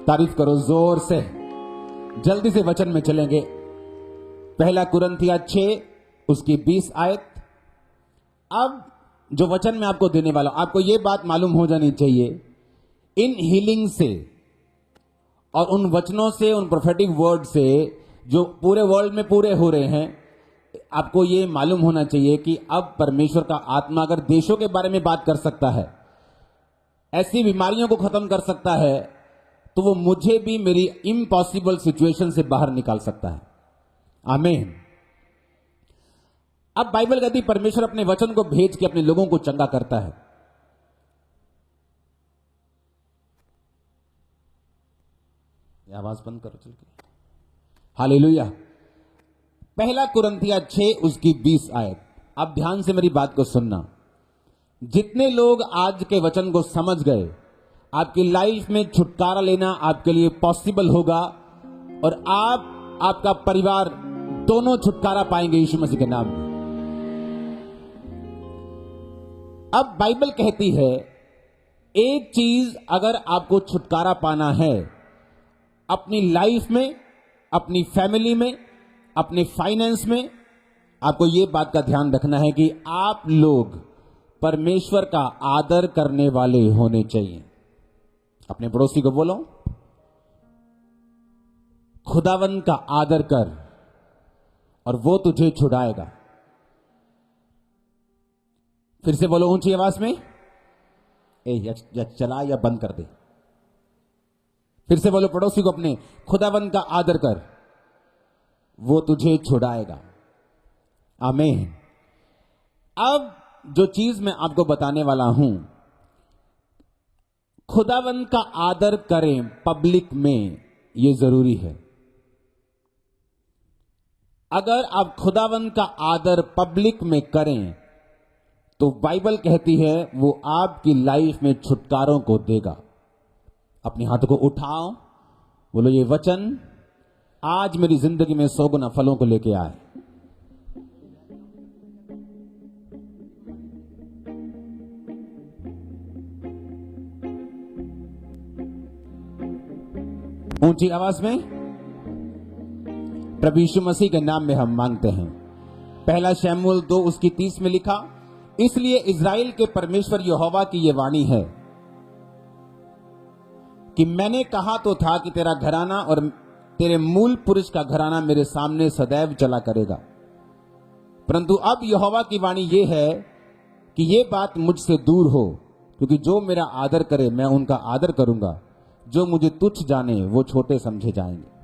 तारीफ करो जोर से। जल्दी से वचन में चलेंगे। पहला कुरिन्थिया 6 उसकी 20 आयत। अब जो वचन मैं आपको देने वाला हूं, आपको यह बात मालूम हो जानी चाहिए, इन हीलिंग से और उन वचनों से, उन प्रोफेटिक वर्ड से जो पूरे वर्ल्ड में पूरे हो रहे हैं, आपको यह मालूम होना चाहिए कि अब परमेश्वर का आत्मा अगर देशों के बारे में बात कर सकता है, ऐसी बीमारियों को खत्म कर सकता है, तो वो मुझे भी मेरी इम्पॉसिबल सिचुएशन से बाहर निकाल सकता है। आमीन। अब बाइबल कहती परमेश्वर अपने वचन को भेज के अपने लोगों को चंगा करता है। आवाज बंद करो चल के। हालेलुया। पहला कुरिन्थिया 6 उसकी 20 आयत। अब ध्यान से मेरी बात को सुनना। जितने लोग आज के वचन को समझ गए, आपकी लाइफ में छुटकारा लेना आपके लिए पॉसिबल होगा और आप, आपका परिवार दोनों छुटकारा पाएंगे यीशु मसीह के नाम में। अब बाइबल कहती है एक चीज अगर आपको छुटकारा पाना है अपनी लाइफ में, अपनी फैमिली में, अपने फाइनेंस में, आपको यह बात का ध्यान रखना है कि आप लोग परमेश्वर का आदर करने वाले होने चाहिए। अपने पड़ोसी को बोलो, खुदावन का आदर कर और वो तुझे छुड़ाएगा। फिर से बोलो ऊंची आवाज में, या चला या बंद कर दे। फिर से बोलो पड़ोसी को अपने, खुदावन का आदर कर, वो तुझे छुड़ाएगा। आमीन। अब जो चीज मैं आपको बताने वाला हूं, खुदावन का आदर करें पब्लिक में, यह जरूरी है। अगर आप खुदावन का आदर पब्लिक में करें तो बाइबल कहती है वो आपकी लाइफ में छुटकारों को देगा। अपने हाथों को उठाओ, बोलो ये वचन आज मेरी जिंदगी में 100 गुना फलों को लेके आए। ऊंची आवाज में प्रभु यीशु मसीह के नाम में हम मांगते हैं। पहला शमूएल 2 उसकी 30 में लिखा, इसलिए इज़राइल के परमेश्वर यहोवा की यह वाणी है कि मैंने कहा तो था कि तेरा घराना और तेरे मूल पुरुष का घराना मेरे सामने सदैव चला करेगा, परंतु अब यहोवा की वाणी यह है कि यह बात मुझसे दूर हो, क्योंकि जो मेरा आदर करे मैं उनका आदर करूंगा, जो मुझे तुच्छ जाने वो छोटे समझे जाएंगे।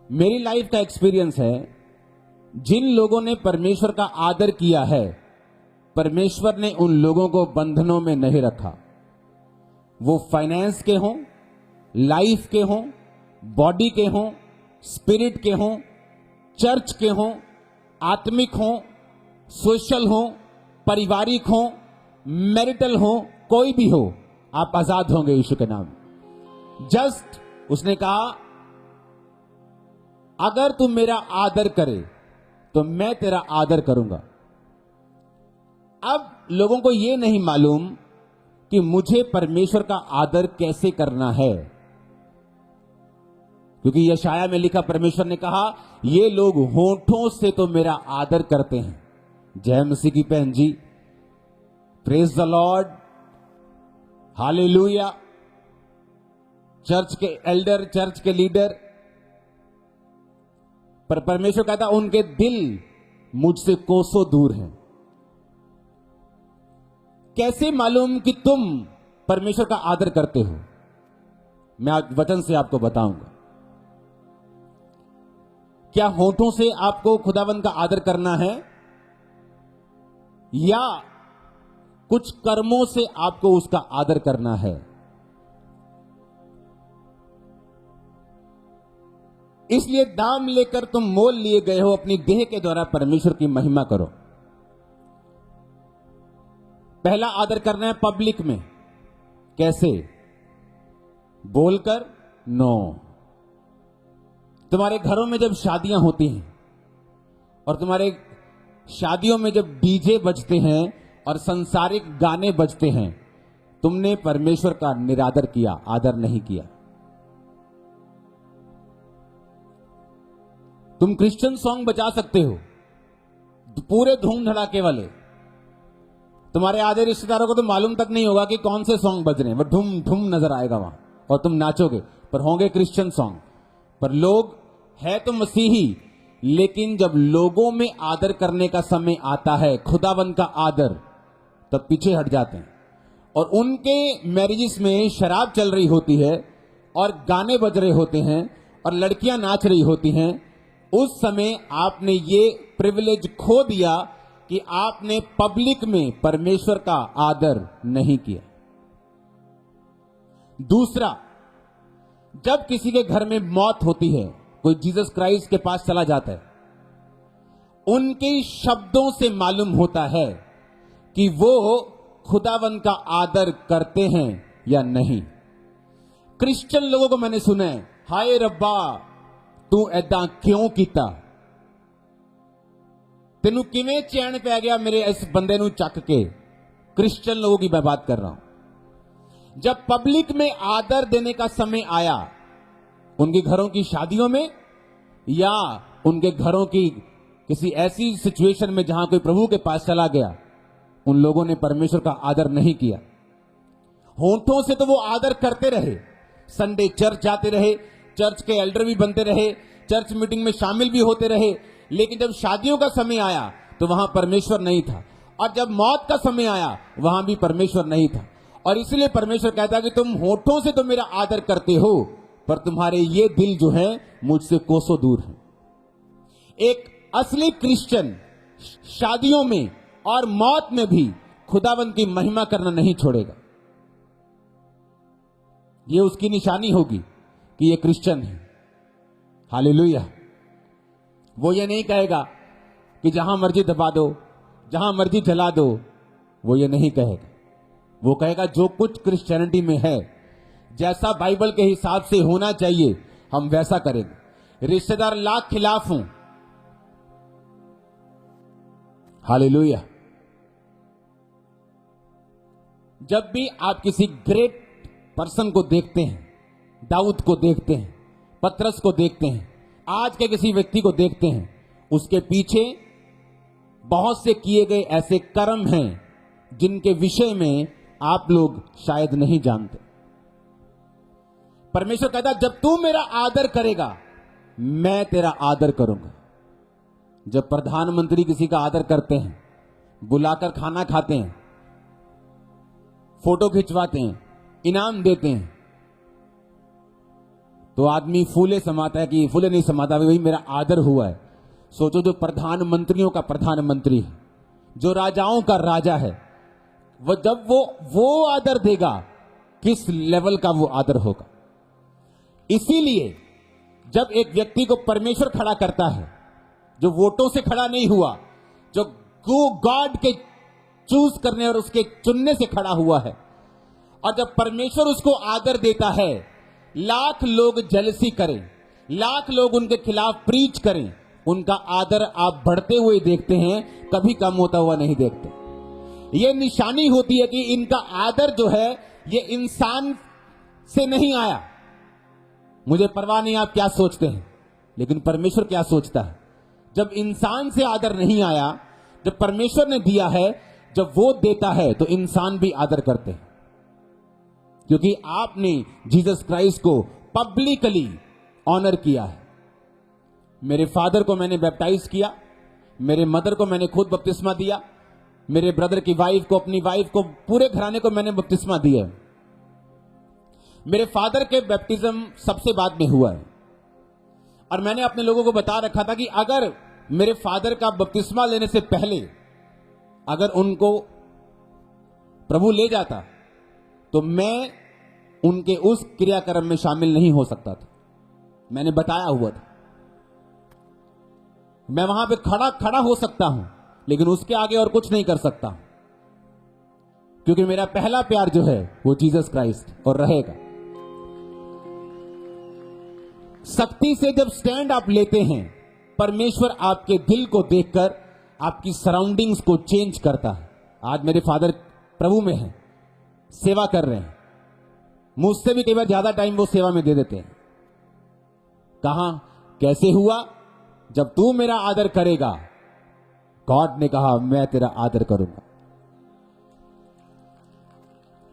मेरी लाइफ का एक्सपीरियंस है, जिन लोगों ने परमेश्वर का आदर किया है, परमेश्वर ने उन लोगों को बंधनों में नहीं रखा। वो फाइनेंस के हों, लाइफ के हों, बॉडी के हों, स्पिरिट के हों, चर्च के हों, आत्मिक हों, सोशल हों, पारिवारिक हों, मैरिटल हों, कोई भी हो, आप आजाद होंगे यीशु के नाम। जस्ट उसने कहा अगर तू मेरा आदर करे तो मैं तेरा आदर करूंगा। अब लोगों को यह नहीं मालूम कि मुझे परमेश्वर का आदर कैसे करना है, क्योंकि यशाया में लिखा, परमेश्वर ने कहा ये लोग होठों से तो मेरा आदर करते हैं। जय मसीह की बहन जी, praise the Lord, hallelujah. Church के एल्डर, चर्च के लीडर, पर परमेश्वर कहता उनके दिल मुझसे कोसों दूर हैं। कैसे मालूम कि तुम परमेश्वर का आदर करते हो? मैं आज वचन से आपको बताऊंगा। क्या होठों से आपको खुदावंद का आदर करना है, या कुछ कर्मों से आपको उसका आदर करना है? इसलिए दाम लेकर तुम मोल लिए गए हो, अपनी देह के द्वारा परमेश्वर की महिमा करो। पहला आदर करना है पब्लिक में। कैसे? बोलकर? नो। तुम्हारे घरों में जब शादियां होती हैं और तुम्हारे शादियों में जब डीजे बजते हैं और संसारिक गाने बजते हैं, तुमने परमेश्वर का निरादर किया, आदर नहीं किया। तुम क्रिश्चियन सॉन्ग बजा सकते हो पूरे धूम धड़ाके वाले, तुम्हारे आधे रिश्तेदारों को तो मालूम तक नहीं होगा कि कौन से सॉन्ग बज रहे हैं, वो धूम धूम नजर आएगा वहां और तुम नाचोगे, पर होंगे क्रिश्चियन सॉन्ग। पर लोग है तो मसीही, लेकिन जब लोगों में आदर करने का समय आता है, खुदावन का आदर, तब पीछे हट जाते हैं। और उनके मैरिजेस में शराब चल रही होती है और गाने बज रहे होते हैं और लड़कियां नाच रही होती हैं। उस समय आपने ये प्रिविलेज खो दिया कि आपने पब्लिक में परमेश्वर का आदर नहीं किया। दूसरा, जब किसी के घर में मौत होती है, कोई जीसस क्राइस्ट के पास चला जाता है, उनके शब्दों से मालूम होता है कि वो खुदावन का आदर करते हैं या नहीं। क्रिश्चियन लोगों को मैंने सुना है, हाय रब्बा तू ऐदा क्यों कीता, तेनू किवें चैन पै गया मेरे इस बंदे नू चक के। क्रिश्चियन लोगों की मैं बात कर रहा हूं। जब पब्लिक में आदर देने का समय आया, उनके घरों की शादियों में या उनके घरों की किसी ऐसी सिचुएशन में जहां कोई प्रभु के पास चला गया, उन लोगों ने परमेश्वर का आदर नहीं किया। होंठों से तो वो आदर करते रहे, संडे चर्च जाते रहे, चर्च के एल्डर भी बनते रहे, चर्च मीटिंग में शामिल भी होते रहे, लेकिन जब शादियों का समय आया तो वहां परमेश्वर नहीं था, और जब मौत का समय आया वहां भी परमेश्वर नहीं था। और इसलिए परमेश्वर कहता है कि तुम होठों से तो मेरा आदर करते हो, पर तुम्हारे ये दिल जो है मुझसे कोसों दूर है। एक असली क्रिश्चियन शादियों में और मौत में भी खुदावंत की महिमा करना नहीं छोड़ेगा। ये उसकी निशानी होगी कि ये क्रिश्चियन है। हालेलुया। वो ये नहीं कहेगा कि जहां मर्जी दबा दो, जहां मर्जी जला दो, वो ये नहीं कहेगा। वो कहेगा जो कुछ क्रिश्चियनिटी में है, जैसा बाइबल के हिसाब से होना चाहिए, हम वैसा करेंगे। रिश्तेदार लाख खिलाफ हों, हालेलुया। जब भी आप किसी ग्रेट पर्सन को देखते हैं, दाऊद को देखते हैं, पतरस को देखते हैं, आज के किसी व्यक्ति को देखते हैं, उसके पीछे बहुत से किए गए ऐसे कर्म हैं जिनके विषय में आप लोग शायद नहीं जानते। परमेश्वर कहता जब तू मेरा आदर करेगा, मैं तेरा आदर करूंगा। जब प्रधानमंत्री किसी का आदर करते हैं, बुलाकर खाना खाते हैं, फोटो खिंचवाते हैं, इनाम देते हैं, तो आदमी फूले समाता है कि फूले नहीं समाता, वही मेरा आदर हुआ है। सोचो जो प्रधानमंत्रियों का प्रधानमंत्री है, जो राजाओं का राजा है, वो जब वो आदर देगा, किस लेवल का वो आदर होगा। इसीलिए जब एक व्यक्ति को परमेश्वर खड़ा करता है, जो वोटों से खड़ा नहीं हुआ, जो गॉड के चूज करने और उसके चुनने से खड़ा हुआ है, और जब परमेश्वर उसको आदर देता है, लाख लोग जेलसी करें, लाख लोग उनके खिलाफ प्रीच करें, उनका आदर आप बढ़ते हुए देखते हैं, कभी कम होता हुआ नहीं देखते। यह निशानी होती है कि इनका आदर जो है ये इंसान से नहीं आया। मुझे परवाह नहीं आप क्या सोचते हैं, लेकिन परमेश्वर क्या सोचता है। जब इंसान से आदर नहीं आया, जब परमेश्वर ने दिया है, जब वो देता है तो इंसान भी आदर करते हैं, क्योंकि आपने जीसस क्राइस्ट को पब्लिकली ऑनर किया है। मेरे फादर को मैंने बैप्टाइज किया, मेरे मदर को मैंने खुद बपतिस्मा दिया, मेरे ब्रदर की वाइफ को, अपनी वाइफ को, पूरे घराने को मैंने बपतिस्मा दिया। मेरे फादर के बैप्टिज्म सबसे बाद में हुआ है, और मैंने अपने लोगों को बता रखा था कि अगर मेरे फादर का बपतिस्मा लेने से पहले अगर उनको प्रभु ले जाता तो मैं उनके उस क्रियाक्रम में शामिल नहीं हो सकता था। मैंने बताया हुआ था, मैं वहां पे खड़ा हो सकता हूं, लेकिन उसके आगे और कुछ नहीं कर सकता, क्योंकि मेरा पहला प्यार जो है वो जीसस क्राइस्ट और रहेगा। सख्ती से जब स्टैंड आप लेते हैं, परमेश्वर आपके दिल को देखकर आपकी सराउंडिंग्स को चेंज करता है। आज मेरे फादर प्रभु में हैं, सेवा कर रहे हैं, मुझसे भी कई बार ज्यादा टाइम वो सेवा में दे देते हैं। कहां कैसे हुआ? जब तू मेरा आदर करेगा, गॉड ने कहा मैं तेरा आदर करूंगा।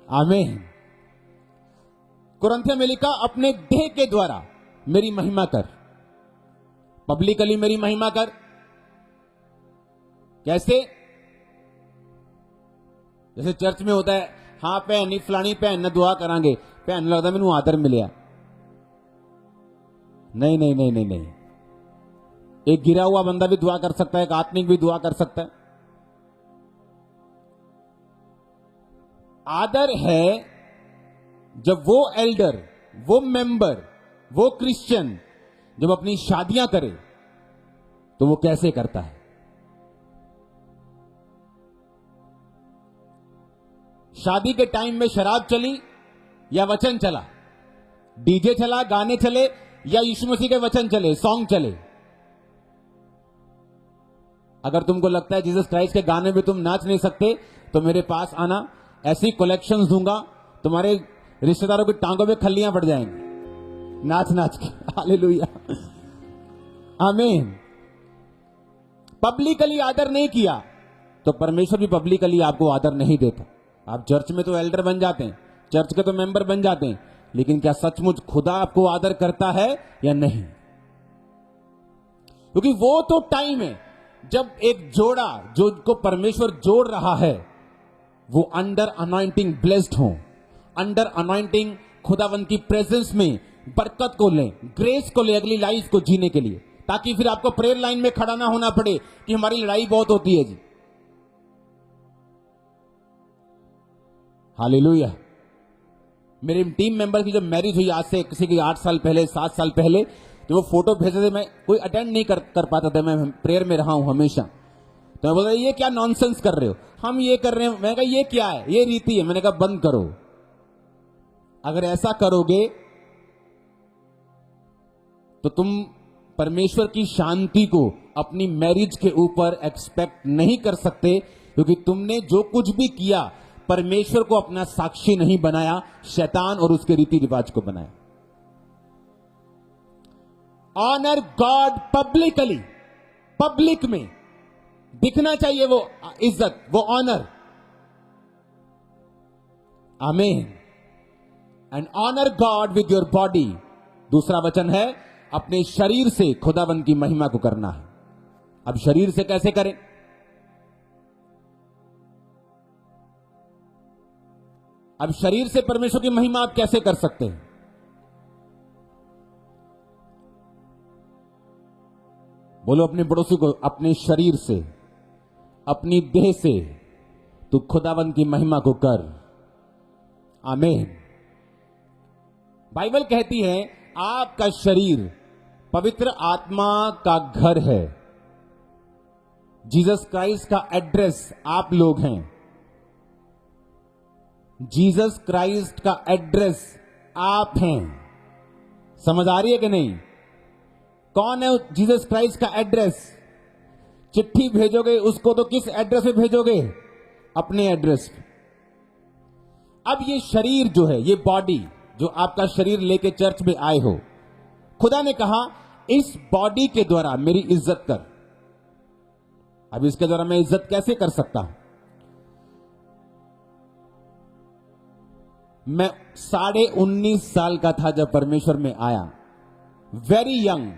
आमीन। कुरिन्थियों में लिखा, अपने देह के द्वारा मेरी महिमा कर, पब्लिकली मेरी महिमा कर। कैसे? जैसे चर्च में होता है, हाँ भैन नी फलानी भैन ने दुआ करांगे, भैन लगता मैनू आदर मिलिया। नहीं नहीं नहीं नहीं नहीं, एक गिरा हुआ बंदा भी दुआ कर सकता है, एक आत्मिक भी दुआ कर सकता है। आदर है जब वो एल्डर, वो मेंबर, वो क्रिश्चियन जब अपनी शादियां करे तो वो कैसे करता है। शादी के टाइम में शराब चली या वचन चला, डीजे चला, गाने चले या यीशु मसीह के वचन चले, सॉन्ग चले। अगर तुमको लगता है जीसस क्राइस्ट के गाने में तुम नाच नहीं सकते तो मेरे पास आना, ऐसी कलेक्शंस दूंगा, तुम्हारे रिश्तेदारों की टांगों में खल्लियां पड़ जाएंगी नाच नाच के। हालेलुया, आमीन। पब्लिकली आदर नहीं किया तो परमेश्वर भी पब्लिकली आपको आदर नहीं देता। आप चर्च में तो एल्डर बन जाते हैं, चर्च के तो मेंबर बन जाते हैं, लेकिन क्या सचमुच खुदा आपको आदर करता है या नहीं? क्योंकि वो तो टाइम है जब एक जोड़ा जो को परमेश्वर जोड़ रहा है वो अंडर अनॉइंटिंग ब्लेस्ड हो, अंडर अनॉइंटिंग खुदावन की प्रेजेंस में बरकत को लें, ग्रेस को ले अगली लाइफ को जीने के लिए, ताकि फिर आपको प्रेयर लाइन में खड़ा ना होना पड़े कि हमारी लड़ाई बहुत होती है जी। हालेलुया। मेरे टीम मेंबर की जब मैरिज हुई आज से किसी की 8 साल पहले, 7 साल पहले, जो वो फोटो भेजे थे, मैं कोई अटेंड नहीं कर पाता था, मैं प्रेयर में रहा हूं हमेशा। तो मैं बोल रहा ये क्या नॉनसेंस कर रहे हो, हम ये कर रहे हैं। मैंने कहा ये क्या है, ये रीति है। मैंने कहा बंद करो। अगर ऐसा करोगे तो तुम परमेश्वर की शांति को अपनी मैरिज के ऊपर एक्सपेक्ट नहीं कर सकते, क्योंकि तुमने जो कुछ भी किया परमेश्वर को अपना साक्षी नहीं बनाया, शैतान और उसके रीति रिवाज को बनाया। ऑनर गॉड पब्लिकली, पब्लिक में दिखना चाहिए वो इज्जत, वो ऑनर। आमीन। And honour God with your body. दूसरा वचन है अपने शरीर से खुदावन की महिमा को करना है। अब शरीर से कैसे करें? अब शरीर से परमेश्वर की महिमा आप कैसे कर सकते हैं? बोलो अपने पड़ोसी को, अपने शरीर से, अपनी देह से तू खुदावन की महिमा को कर। आमीन। बाइबल कहती है आपका शरीर पवित्र आत्मा का घर है। जीसस क्राइस्ट का एड्रेस आप लोग हैं। जीसस क्राइस्ट का एड्रेस आप हैं। समझ आ रही है कि नहीं? कौन है जीसस क्राइस्ट का एड्रेस? चिट्ठी भेजोगे उसको तो किस एड्रेस पे भेजोगे? अपने एड्रेस पे। अब ये शरीर जो है, ये बॉडी जो आपका शरीर लेके चर्च में आए हो, खुदा ने कहा इस बॉडी के द्वारा मेरी इज्जत कर। अब इसके द्वारा मैं इज्जत कैसे कर सकता हूं? मैं 19.5 साल का था जब परमेश्वर में आया, वेरी यंग।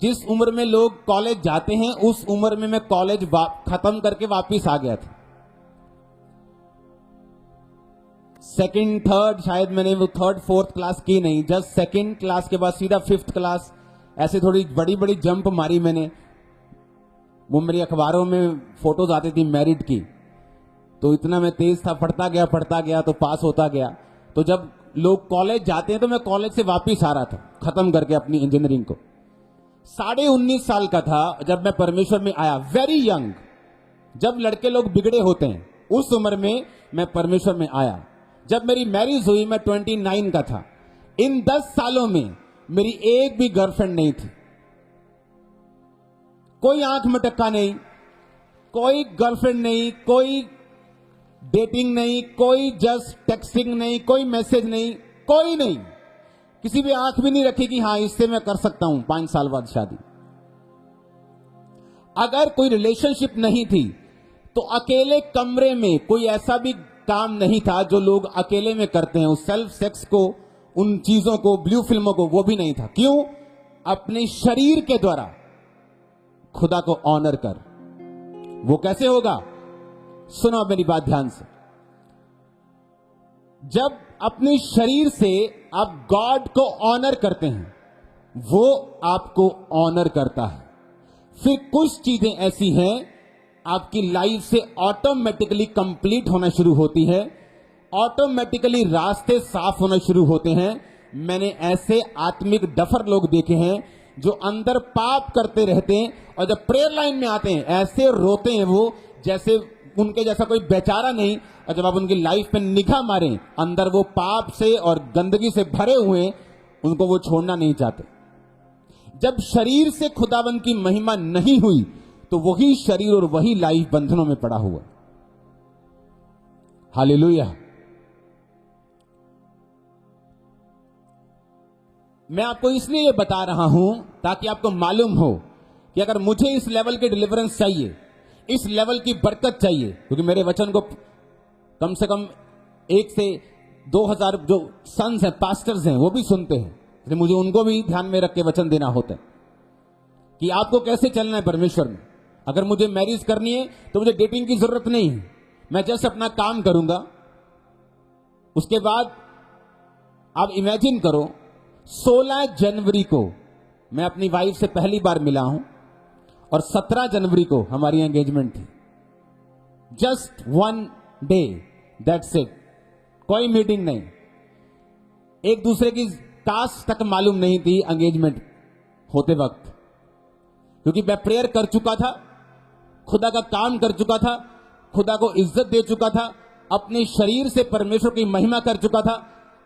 जिस उम्र में लोग कॉलेज जाते हैं उस उम्र में मैं कॉलेज खत्म करके वापिस आ गया था। सेकंड थर्ड, शायद मैंने वो थर्ड फोर्थ क्लास की नहीं, जस्ट सेकंड क्लास के बाद सीधा 5th क्लास, ऐसे थोड़ी बड़ी बड़ी जंप मारी मैंने। वो मेरी अखबारों में फोटोज आती थी मैरिड की, तो इतना मैं तेज था, पढ़ता गया तो पास होता गया। तो जब लोग कॉलेज जाते हैं तो मैं कॉलेज से वापिस आ रहा था खत्म करके अपनी इंजीनियरिंग को। 19.5 साल का था जब मैं परमेश्वर में आया, वेरी यंग। जब लड़के लोग बिगड़े होते हैं उस उम्र में मैं परमेश्वर में आया। जब मेरी मैरिज हुई मैं 29 का था। इन 10 सालों में मेरी एक भी गर्लफ्रेंड नहीं थी, कोई आंख में टक्का नहीं, कोई गर्लफ्रेंड नहीं, कोई डेटिंग नहीं, कोई जस्ट टेक्सटिंग नहीं, कोई मैसेज नहीं, कोई नहीं, किसी भी आंख भी नहीं रखी कि हां इससे मैं कर सकता हूं 5 साल बाद शादी। अगर कोई रिलेशनशिप नहीं थी तो अकेले कमरे में कोई ऐसा भी काम नहीं था जो लोग अकेले में करते हैं, उस सेल्फ सेक्स को, उन चीजों को, ब्लू फिल्मों को, वो भी नहीं था। क्यों? अपने शरीर के द्वारा खुदा को ऑनर कर। वो कैसे होगा? सुनो मेरी बात ध्यान से। जब अपने शरीर से आप गॉड को ऑनर करते हैं, वो आपको ऑनर करता है। फिर कुछ चीजें ऐसी हैं आपकी लाइफ से ऑटोमेटिकली कंप्लीट होना शुरू होती है, ऑटोमेटिकली रास्ते साफ होना शुरू होते हैं। मैंने ऐसे आत्मिक डफर लोग देखे हैं जो अंदर पाप करते रहते हैं और जब प्रेयर लाइन में आते हैं ऐसे रोते हैं वो, जैसे उनके जैसा कोई बेचारा नहीं। और जब आप उनकी लाइफ में निगाह मारें, अंदर वो पाप से और गंदगी से भरे हुए, उनको वो छोड़ना नहीं चाहते। जब शरीर से खुदावंद की महिमा नहीं हुई तो वही शरीर और वही लाइफ बंधनों में पड़ा हुआ। हालेलुया। मैं आपको इसलिए ये बता रहा हूं ताकि आपको मालूम हो कि अगर मुझे इस लेवल के डिलीवरेंस चाहिए, इस लेवल की बरकत चाहिए, क्योंकि मेरे वचन को कम से कम 1 से 2000 जो सन्स हैं, पास्टर्स हैं, वो भी सुनते हैं, तो मुझे उनको भी ध्यान में रख के वचन देना होता है कि आपको कैसे चलना है परमेश्वर में। अगर मुझे मैरिज करनी है तो मुझे डेटिंग की जरूरत नहीं है, मैं जस्ट अपना काम करूंगा। उसके बाद आप इमेजिन करो 16 जनवरी को मैं अपनी वाइफ से पहली बार मिला हूं और 17 जनवरी को हमारी एंगेजमेंट थी। Just 1 day, that's it. कोई मीटिंग नहीं, एक दूसरे की कास्ट तक मालूम नहीं थी एंगेजमेंट होते वक्त, क्योंकि मैं प्रेयर कर चुका था, खुदा का काम कर चुका था, खुदा को इज्जत दे चुका था, अपने शरीर से परमेश्वर की महिमा कर चुका था।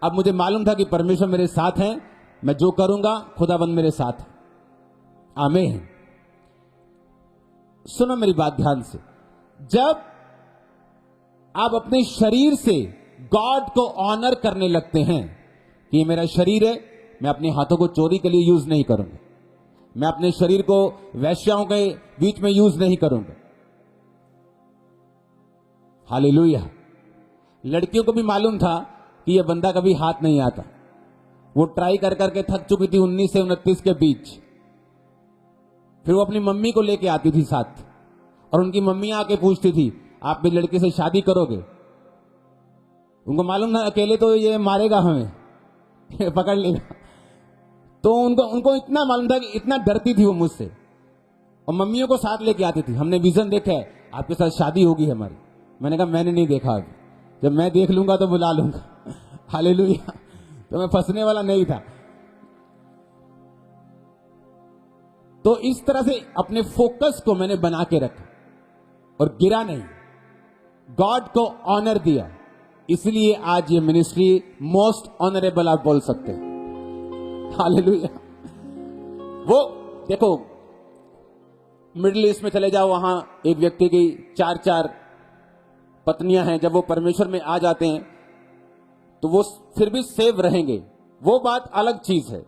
अब मुझे मालूम था कि परमेश्वर मेरे साथ हैं, मैं जो करूंगा खुदाबंद मेरे साथ है। आमीन। सुनो मेरी बात ध्यान से। जब आप अपने शरीर से गॉड को ऑनर करने लगते हैं कि ये मेरा शरीर है, मैं अपने हाथों को चोरी के लिए यूज नहीं करूंगा, मैं अपने शरीर को वैश्याओं के बीच में यूज नहीं करूंगा। हालेलुया। लड़कियों को भी मालूम था कि यह बंदा कभी हाथ नहीं आता, वो ट्राई कर करके थक चुकी थी 19 से 29 के बीच। फिर वो अपनी मम्मी को लेके आती थी साथ, और उनकी मम्मी आके पूछती थी आप भी लड़के से शादी करोगे? उनको मालूम था अकेले तो ये मारेगा हमें, पकड़ लेगा। तो उनको इतना मालूम था कि इतना डरती थी वो मुझसे, और मम्मियों को साथ लेके आती थी। हमने विजन देखा है, आपके साथ शादी होगी हमारी। मैंने कहा मैंने नहीं देखा अभी, जब मैं देख लूंगा तो बुला लूंगा। हालेलुया। तो मैं फंसने वाला नहीं था। तो इस तरह से अपने फोकस को मैंने बना के रखा और गिरा नहीं, गॉड को ऑनर दिया। इसलिए आज ये मिनिस्ट्री मोस्ट ऑनरेबल आप बोल सकते हैं। हालेलुया। वो देखो, मिडिल ईस्ट में चले जाओ, वहां एक व्यक्ति की 4-4 पत्नियां हैं। जब वो परमेश्वर में आ जाते हैं तो वो फिर भी सेव रहेंगे, वो बात अलग चीज है।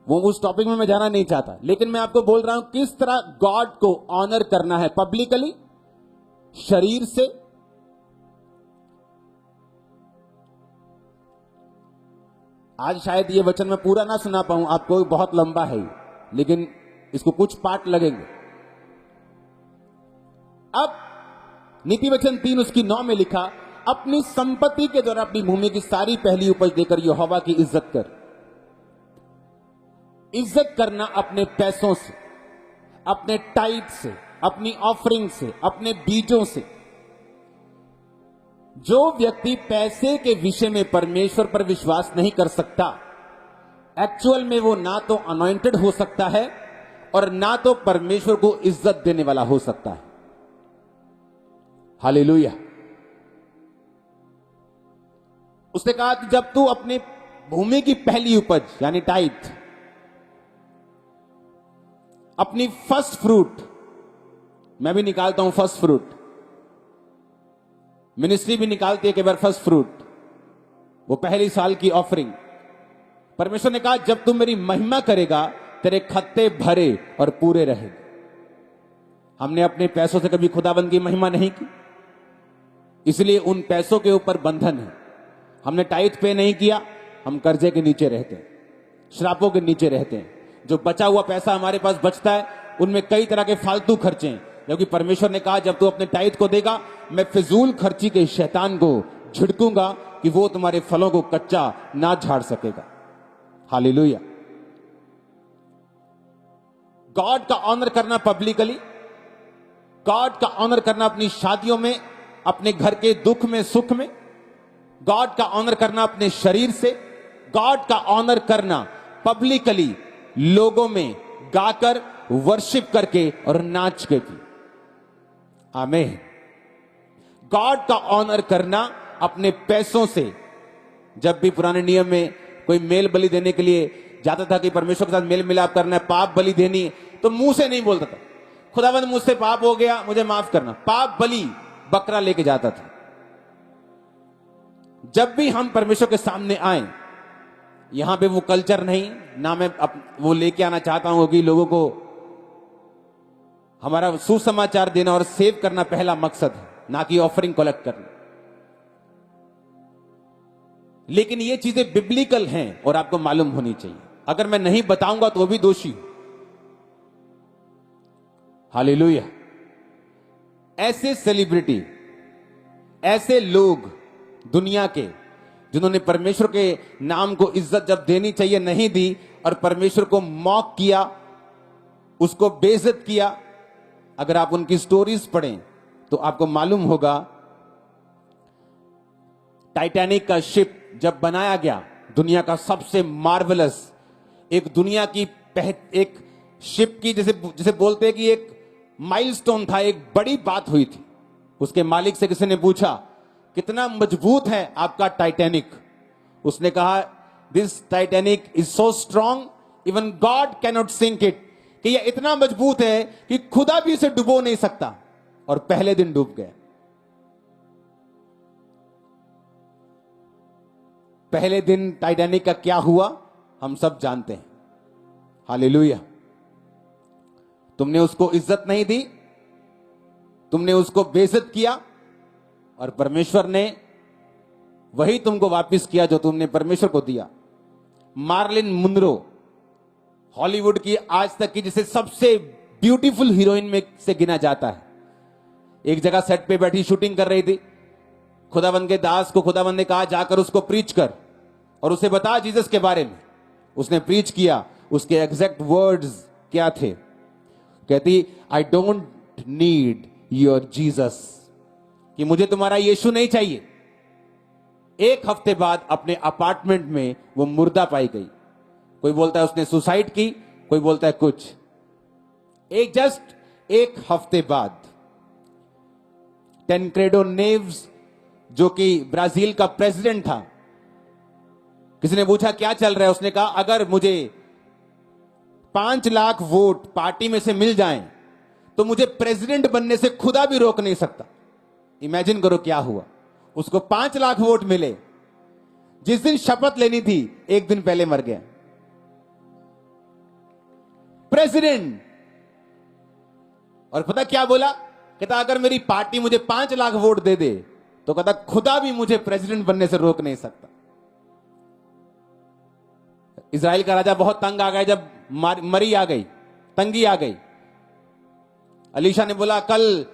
वो उस टॉपिक में मैं जाना नहीं चाहता, लेकिन मैं आपको बोल रहा हूं किस तरह गॉड को ऑनर करना है पब्लिकली, शरीर से। आज शायद ये वचन मैं पूरा ना सुना पाऊं आपको, बहुत लंबा है, लेकिन इसको कुछ पार्ट लगेंगे। अब नीति वचन 3 उसकी 9 में लिखा, अपनी संपत्ति के द्वारा अपनी भूमि की सारी पहली उपज देकर यहोवा की इज्जत कर। इज्जत करना अपने पैसों से, अपने टाइट से, अपनी ऑफरिंग से, अपने बीजों से। जो व्यक्ति पैसे के विषय में परमेश्वर पर विश्वास नहीं कर सकता, एक्चुअल में वो ना तो अनॉइंटेड हो सकता है और ना तो परमेश्वर को इज्जत देने वाला हो सकता है। हालेलुया। उसने कहा कि जब तू अपनी भूमि की पहली उपज यानी टाइट, अपनी फर्स्ट फ्रूट, मैं भी निकालता हूं फर्स्ट फ्रूट, मिनिस्ट्री भी निकालती है कई बार फर्स्ट फ्रूट, वो पहली साल की ऑफरिंग। परमेश्वर ने कहा जब तू मेरी महिमा करेगा तेरे खत्ते भरे और पूरे रहे। हमने अपने पैसों से कभी खुदाबंद की महिमा नहीं की, इसलिए उन पैसों के ऊपर बंधन है। हमने टाइट पे नहीं किया, हम कर्जे के नीचे रहते हैं, श्रापों के नीचे रहते हैं। जो बचा हुआ पैसा हमारे पास बचता है उनमें कई तरह के फालतू खर्चे हैं, क्योंकि परमेश्वर ने कहा जब तू अपने टाइट को देगा मैं फिजूल खर्ची के शैतान को झिड़कूंगा कि वो तुम्हारे फलों को कच्चा ना झाड़ सकेगा। हालेलुया। गॉड का ऑनर करना पब्लिकली, गॉड का ऑनर करना अपनी शादियों में, अपने घर के दुख में सुख में, गॉड का ऑनर करना अपने शरीर से, गॉड का ऑनर करना पब्लिकली लोगों में गाकर, वर्शिप करके और नाच के भी। आमीन। गॉड का ऑनर करना अपने पैसों से। जब भी पुराने नियम में कोई मेल बलि देने के लिए जाता था कि परमेश्वर के साथ मेल मिलाप करना है, पाप बलि देनी है, तो मुंह से नहीं बोलता था खुदावंद मुझसे पाप हो गया मुझे माफ करना। पाप बलि बकरा लेके जाता था। जब भी हम परमेश्वर के सामने आए, यहां पे वो कल्चर नहीं ना, मैं वो लेके आना चाहता हूं कि लोगों को हमारा सुसमाचार देना और सेव करना पहला मकसद है, ना कि ऑफरिंग कलेक्ट करना। लेकिन ये चीजें बिब्लिकल हैं और आपको मालूम होनी चाहिए। अगर मैं नहीं बताऊंगा तो भी दोषी हूं। हालेलुया। ऐसे सेलिब्रिटी, ऐसे लोग दुनिया के जिन्होंने परमेश्वर के नाम को इज्जत जब देनी चाहिए नहीं दी और परमेश्वर को मॉक किया, उसको बेइज्जत किया। अगर आप उनकी स्टोरीज पढ़ें तो आपको मालूम होगा टाइटैनिक का शिप जब बनाया गया, दुनिया का सबसे मार्वलस, एक दुनिया की एक शिप की जैसे बोलते हैं कि एक माइलस्टोन था, एक बड़ी बात हुई थी। उसके मालिक से किसी ने पूछा कितना मजबूत है आपका टाइटैनिक? उसने कहा this Titanic is so strong even God cannot sink it, कि यह इतना मजबूत है कि खुदा भी इसे डुबो नहीं सकता। और पहले दिन डूब गए। पहले दिन टाइटैनिक का क्या हुआ हम सब जानते हैं। हालेलुया। तुमने उसको इज्जत नहीं दी, तुमने उसको बेइज्जत किया और परमेश्वर ने वही तुमको वापस किया जो तुमने परमेश्वर को दिया। मार्लिन मुनरो हॉलीवुड की आज तक की जिसे सबसे ब्यूटीफुल हीरोइन में से गिना जाता है, एक जगह सेट पे बैठी शूटिंग कर रही थी। खुदावंद के दास को खुदावंद ने कहा जाकर उसको प्रीच कर और उसे बता जीसस के बारे में। उसने प्रीच किया। उसके एग्जैक्ट वर्ड्स क्या थे? कहती I don't need your Jesus, कि मुझे तुम्हारा यीशु नहीं चाहिए। एक हफ्ते बाद अपने अपार्टमेंट में वो मुर्दा पाई गई। कोई बोलता है उसने सुसाइड की, कोई बोलता है कुछ। एक हफ्ते बाद टेनक्रेडो नेव्स जो कि ब्राजील का प्रेसिडेंट था, किसी ने पूछा क्या चल रहा है? उसने कहा अगर मुझे 5 लाख वोट पार्टी में से मिल जाएं तो मुझे प्रेसिडेंट बनने से खुदा भी रोक नहीं सकता। इमेजिन करो क्या हुआ। उसको 5 लाख वोट मिले। जिस दिन शपथ लेनी थी एक दिन पहले मर गया प्रेसिडेंट। और पता क्या बोला? कहता अगर मेरी पार्टी मुझे 5 लाख वोट दे दे तो कहता खुदा भी मुझे प्रेसिडेंट बनने से रोक नहीं सकता। इजराइल का राजा बहुत तंग आ गया जब मरी आ गई, तंगी आ गई। अलीशा ने बोला कल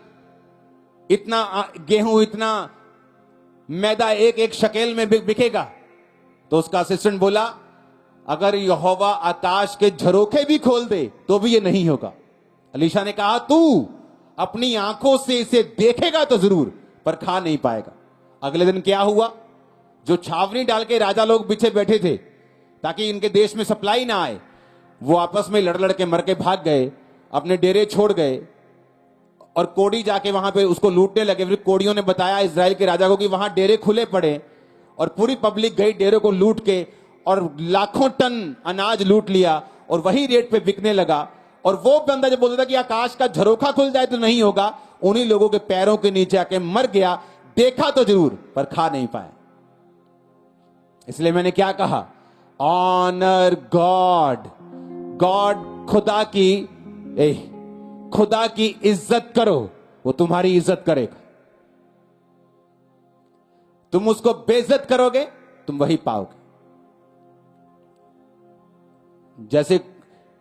इतना गेहूं, इतना मैदा एक शकेल में बिकेगा। तो उसका असिस्टेंट बोला अगर यहोवा आकाश के झरोखे भी खोल दे तो भी ये नहीं होगा। अलीशा ने कहा तू अपनी आंखों से इसे देखेगा तो जरूर, पर खा नहीं पाएगा। अगले दिन क्या हुआ? जो छावनी डाल के राजा लोग पीछे बैठे थे ताकि इनके देश में सप्लाई ना आए, वो आपस में लड़ के मर के भाग गए, अपने डेरे छोड़ गए और कोड़ी जाके वहां पे उसको लूटने लगे। फिर कोड़ियों ने बताया इजराइल के राजा को कि वहां डेरे खुले पड़े और पूरी पब्लिक गई डेरे को लूट के और लाखों टन अनाज लूट लिया और वही रेट पे बिकने लगा। और वो बंदा जब बोलता था कि आकाश का झरोखा खुल जाए तो नहीं होगा, उन्हीं लोगों के पैरों के नीचे आके मर गया। देखा तो जरूर पर खा नहीं पाए। इसलिए मैंने क्या कहा, ऑनर गॉड। गॉड खुदा की इज्जत करो, वो तुम्हारी इज्जत करेगा। तुम उसको बेइज्जत करोगे, तुम वही पाओगे। जैसे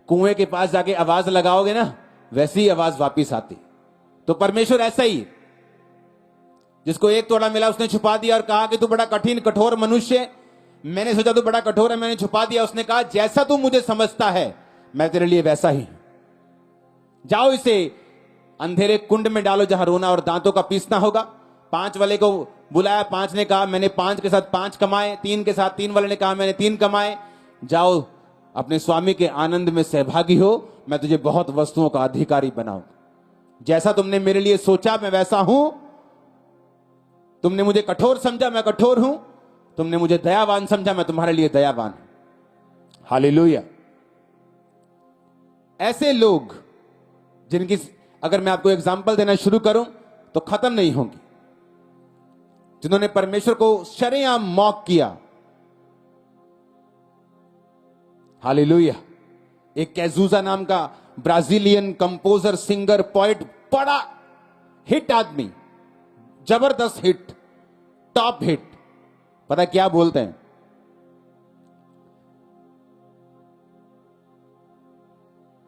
कुएं के पास जाके आवाज लगाओगे ना, वैसी ही आवाज वापिस आती। तो परमेश्वर ऐसा ही, जिसको एक तोड़ा मिला उसने छुपा दिया और कहा कि तू बड़ा कठिन कठोर मनुष्य, मैंने सोचा तू बड़ा कठोर है, मैंने छुपा दिया। उसने कहा जैसा तू मुझे समझता है मैं तेरे लिए वैसा ही। जाओ इसे अंधेरे कुंड में डालो जहां रोना और दांतों का पीसना होगा। 5 वाले को बुलाया, 5 ने कहा मैंने 5 के साथ 5 कमाए, 3 के साथ 3 वाले ने कहा मैंने 3 कमाए। जाओ अपने स्वामी के आनंद में सहभागी हो, मैं तुझे बहुत वस्तुओं का अधिकारी बनाऊं। जैसा तुमने मेरे लिए सोचा मैं वैसा हूं। तुमने मुझे कठोर समझा, मैं कठोर हूं। तुमने मुझे दयावान समझा, मैं तुम्हारे लिए दयावान हूं। हालेलुया। ऐसे लोग जिनकी अगर मैं आपको एग्जांपल देना शुरू करूं तो खत्म नहीं होंगी, जिन्होंने परमेश्वर को शरेआम मॉक किया। हालेलुया। एक कैजुजा नाम का ब्राजीलियन कंपोजर, सिंगर, पोएट, बड़ा हिट आदमी, जबरदस्त हिट, टॉप हिट। पता क्या बोलते हैं?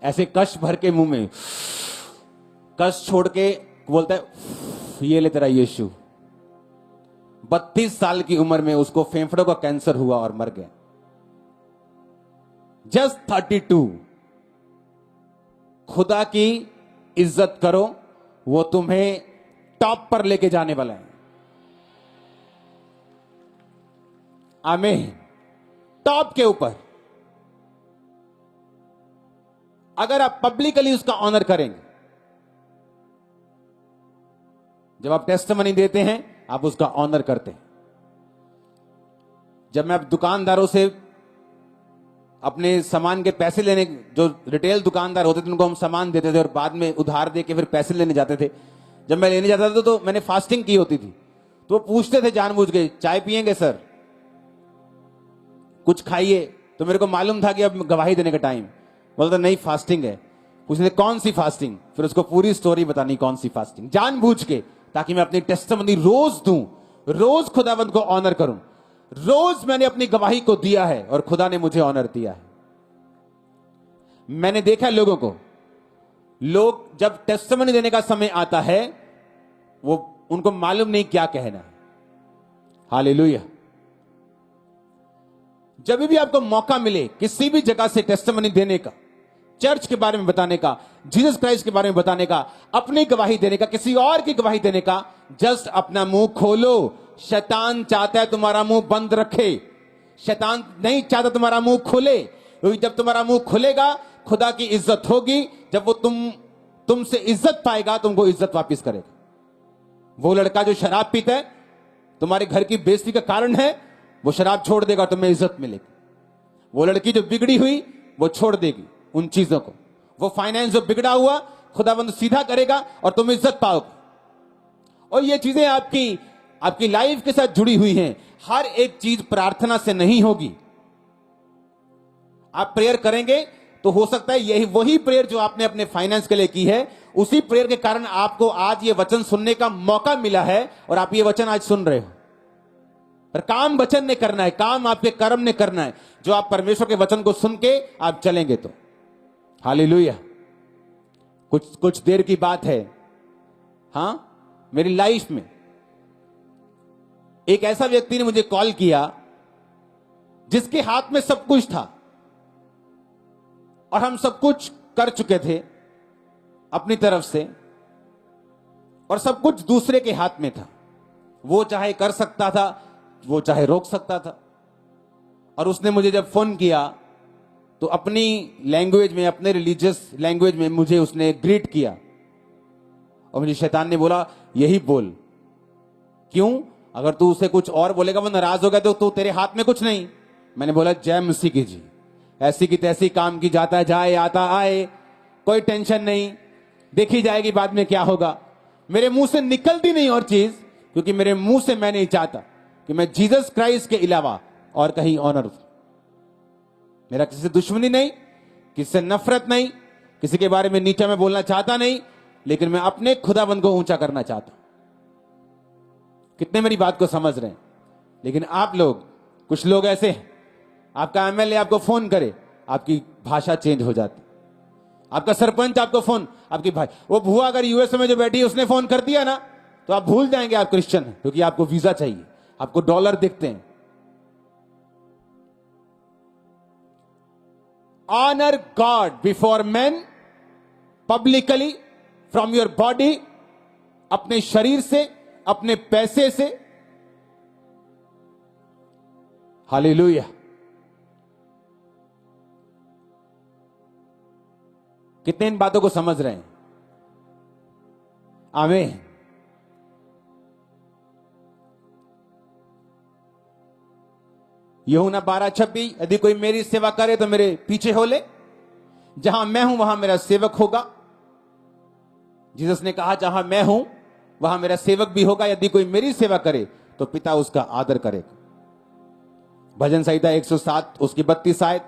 ऐसे कश भर के मुंह में कश छोड़ के बोलता है ये ले तेरा यीशु। 32 साल की उम्र में उसको फेफड़ों का कैंसर हुआ और मर गया। जस्ट 32। खुदा की इज्जत करो, वो तुम्हें टॉप पर लेके जाने वाला है। आमीन। टॉप के ऊपर। अगर आप पब्लिकली उसका ऑनर करेंगे, जब आप टेस्टिमनी देते हैं आप उसका ऑनर करते हैं। जब मैं दुकानदारों से अपने सामान के पैसे लेने, जो रिटेल दुकानदार होते थे उनको हम सामान देते थे और बाद में उधार दे के फिर पैसे लेने जाते थे। जब मैं लेने जाता था तो मैंने फास्टिंग की होती थी, तो वो पूछते थे जानबूझ के, चाय पिएंगे सर, कुछ खाइए? तो मेरे को मालूम था कि अब गवाही देने का टाइम। बोलता नहीं फास्टिंग है। पूछते कौन सी फास्टिंग? फिर उसको पूरी स्टोरी बतानी कौन सी फास्टिंग, जानबूझ के, ताकि मैं अपनी टेस्टिमनी रोज दूं, रोज खुदावंद को ऑनर करूं। रोज मैंने अपनी गवाही को दिया है और खुदा ने मुझे ऑनर दिया है। मैंने देखा लोगों को, लोग जब टेस्टिमनी देने का समय आता है वो उनको मालूम नहीं क्या कहना है। हालेलुया। जब भी आपको मौका मिले किसी भी जगह से टेस्टिमनी देने का, चर्च के बारे में बताने का, जीसस क्राइस्ट के बारे में बताने का, अपनी गवाही देने का, किसी और की गवाही देने का, जस्ट अपना मुंह खोलो। शैतान चाहता है तुम्हारा मुंह बंद रखे, शैतान नहीं चाहता तुम्हारा मुंह खुले, क्योंकि जब तुम्हारा मुंह खुलेगा खुदा की इज्जत होगी। जब वो तुमसे इज्जत पाएगा तुमको इज्जत वापस करेगा। वो लड़का जो शराब पीता है, तुम्हारे घर की बेइज्जती का कारण है, वो शराब छोड़ देगा, तुम्हें इज्जत मिलेगी। वो लड़की जो बिगड़ी हुई वो छोड़ देगी उन चीजों को। वो फाइनेंस जो बिगड़ा हुआ खुदाबंद सीधा करेगा और तुम इज्जत पाओगे। और ये चीजें आपकी लाइफ के साथ जुड़ी हुई हैं। हर एक चीज प्रार्थना से नहीं होगी। आप प्रेयर करेंगे तो हो सकता है यही वही प्रेयर जो आपने अपने फाइनेंस के लिए की है, उसी प्रेयर के कारण आपको आज ये वचन सुनने का मौका मिला है और आप ये वचन आज सुन रहे हो। पर काम वचन ने करना है, काम आपके कर्म ने करना है, जो आप परमेश्वर के वचन को सुन के आप चलेंगे तो। हालेलुया। कुछ देर की बात है, हां, मेरी लाइफ में एक ऐसा व्यक्ति ने मुझे कॉल किया जिसके हाथ में सब कुछ था और हम सब कुछ कर चुके थे अपनी तरफ से, और सब कुछ दूसरे के हाथ में था। वो चाहे कर सकता था, वो चाहे रोक सकता था। और उसने मुझे जब फोन किया तो अपनी लैंग्वेज में, अपने रिलीजियस लैंग्वेज में मुझे उसने ग्रीट किया। और मुझे शैतान ने बोला यही बोल। क्यों? अगर तू उसे कुछ और बोलेगा वो नाराज हो गया तो तेरे हाथ में कुछ नहीं। मैंने बोला जय मसीह की जी, ऐसी की तैसी काम की जाता है, जाए आता आए, कोई टेंशन नहीं, देखी जाएगी बाद में क्या होगा। मेरे मुंह से निकलती नहीं और चीज, क्योंकि मेरे मुंह से मैं नहीं चाहता कि मैं जीसस क्राइस्ट के अलावा और कहीं ऑनर हूं। मेरा किसी से दुश्मनी नहीं, किसी से नफरत नहीं, किसी के बारे में नीचा मैं बोलना चाहता नहीं, लेकिन मैं अपने खुदाबंद को ऊंचा करना चाहता हूं। कितने मेरी बात को समझ रहे हैं? लेकिन आप लोग, कुछ लोग ऐसे हैं, आपका एमएलए आपको फोन करे, आपकी भाषा चेंज हो जाती। आपका सरपंच आपको फोन, आपकी भाई, वो भुआ अगर यूएसए में जो बैठी है उसने फोन कर दिया ना, तो आप भूल जाएंगे आप क्रिश्चियन हैं, क्योंकि आपको वीजा चाहिए, आपको डॉलर दिखते हैं। Honour God before man publicly from your body, अपने शरीर से, अपने पैसे से। हालेलुया। कितने इन बातों को समझ रहे हैं? आमीन। यूहन्ना 12:26, यदि कोई मेरी सेवा करे तो मेरे पीछे हो ले, जहां मैं हूं वहां मेरा सेवक होगा। जीसस ने कहा जहां मैं हूं वहां मेरा सेवक भी होगा। यदि कोई मेरी सेवा करे तो पिता उसका आदर करेगा। भजन संहिता 107 उसकी 32 आयत।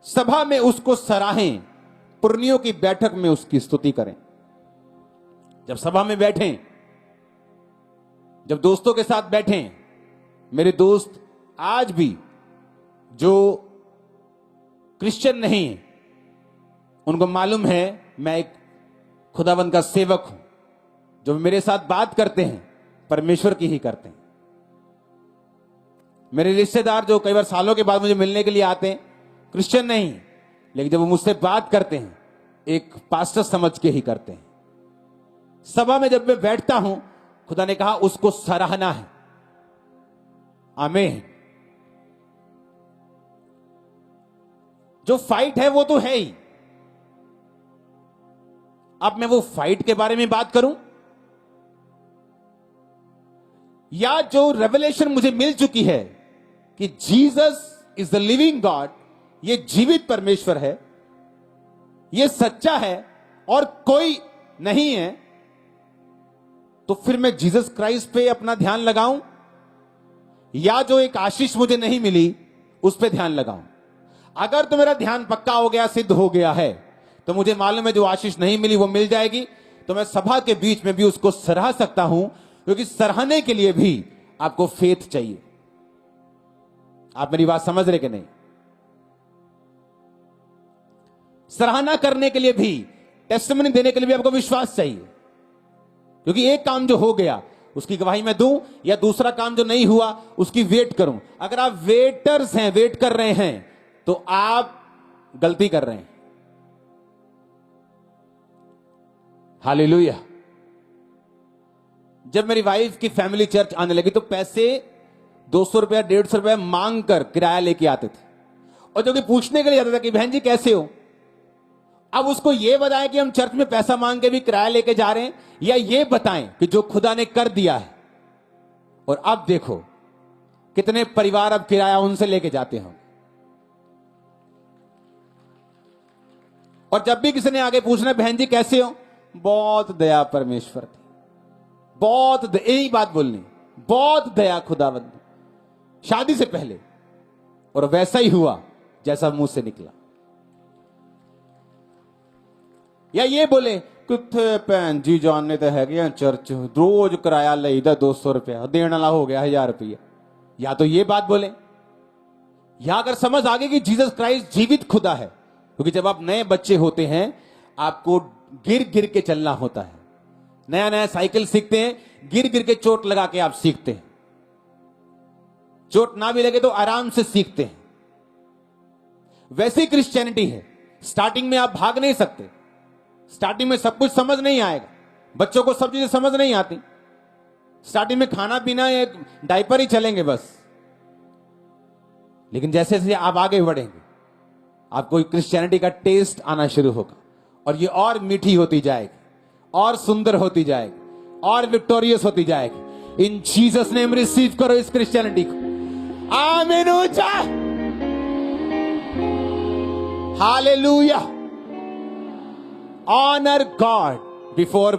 सभा में उसको सराहें, पुरनियों की बैठक में उसकी स्तुति करें। जब सभा में बैठें, जब दोस्तों के साथ बैठें, मेरे दोस्त आज भी जो क्रिश्चियन नहीं है, उनको मालूम है मैं एक खुदावंद का सेवक हूं। जो मेरे साथ बात करते हैं परमेश्वर की ही करते हैं। मेरे रिश्तेदार जो कई बार सालों के बाद मुझे मिलने के लिए आते हैं, क्रिश्चियन नहीं, लेकिन जब वो मुझसे बात करते हैं एक पास्टर समझ के ही करते हैं। सभा में जब मैं बैठता हूं, खुदा ने कहा उसको सराहना है। आमीन। जो फाइट है वो तो है ही। अब मैं वो फाइट के बारे में बात करूं, या जो रेवलेशन मुझे मिल चुकी है कि Jesus is the living God, ये जीवित परमेश्वर है, ये सच्चा है और कोई नहीं है, तो फिर मैं जीसस क्राइस्ट पे अपना ध्यान लगाऊं, या जो एक आशीष मुझे नहीं मिली उस पे ध्यान लगाऊं। अगर तो मेरा ध्यान पक्का हो गया, सिद्ध हो गया है, तो मुझे मालूम है जो आशीष नहीं मिली वो मिल जाएगी, तो मैं सभा के बीच में भी उसको सराह सकता हूं, क्योंकि सराहने के लिए भी आपको फेथ चाहिए। आप मेरी बात समझ रहे कि नहीं? सराहना करने के लिए भी, टेस्टिमनी देने के लिए भी आपको विश्वास चाहिए। क्योंकि एक काम जो हो गया उसकी गवाही मैं दूं, या दूसरा काम जो नहीं हुआ उसकी वेट करूं। अगर आप वेटर्स हैं, वेट कर रहे हैं, तो आप गलती कर रहे हैं। हालेलुया। जब मेरी वाइफ की फैमिली चर्च आने लगी तो पैसे 200 रुपया 150 रुपया मांग कर किराया लेके आते थे, और जो कि पूछने के लिए आता था कि बहन जी कैसे हो। अब उसको यह बताएं कि हम चर्च में पैसा मांग के भी किराया लेके जा रहे हैं, या ये बताएं कि जो खुदा ने कर दिया है। और अब देखो कितने परिवार अब किराया उनसे लेके जाते हैं। और जब भी किसी ने आगे पूछना बहन जी कैसे हो, बहुत दया परमेश्वर की, बहुत यही बात बोलनी, बहुत दया खुदावंद, शादी से पहले। और वैसा ही हुआ जैसा मुंह से निकला। या ये बोले किथे भैन जी जानने तो है चर्च, रोज किराया लेदा 200 रुपया, देने वाला हो गया 1000 रुपया। या तो ये बात बोले, या अगर समझ आ गई कि जीसस क्राइस्ट जीवित खुदा है। क्योंकि जब आप नए बच्चे होते हैं आपको गिर गिर के चलना होता है। नया नया साइकिल सीखते हैं, गिर गिर के चोट लगा के आप सीखते हैं। चोट ना भी लगे तो आराम से सीखते हैं। वैसी क्रिश्चियनिटी है। स्टार्टिंग में आप भाग नहीं सकते, स्टार्टिंग में सब कुछ समझ नहीं आएगा। बच्चों को सब चीजें समझ नहीं आती। स्टार्टिंग में खाना पीना एक डायपर ही चलेंगे बस। लेकिन जैसे जैसे आप आगे बढ़ेंगे आपको क्रिश्चियनिटी का टेस्ट आना शुरू होगा, और ये और मीठी होती जाएगी, और सुंदर होती जाएगी, और विक्टोरियस होती जाएगी। इन जीसस नेम रिसीव करो इस क्रिश्चियनिटी को। आमीन। ऊंचा हालेलुया। Honour God before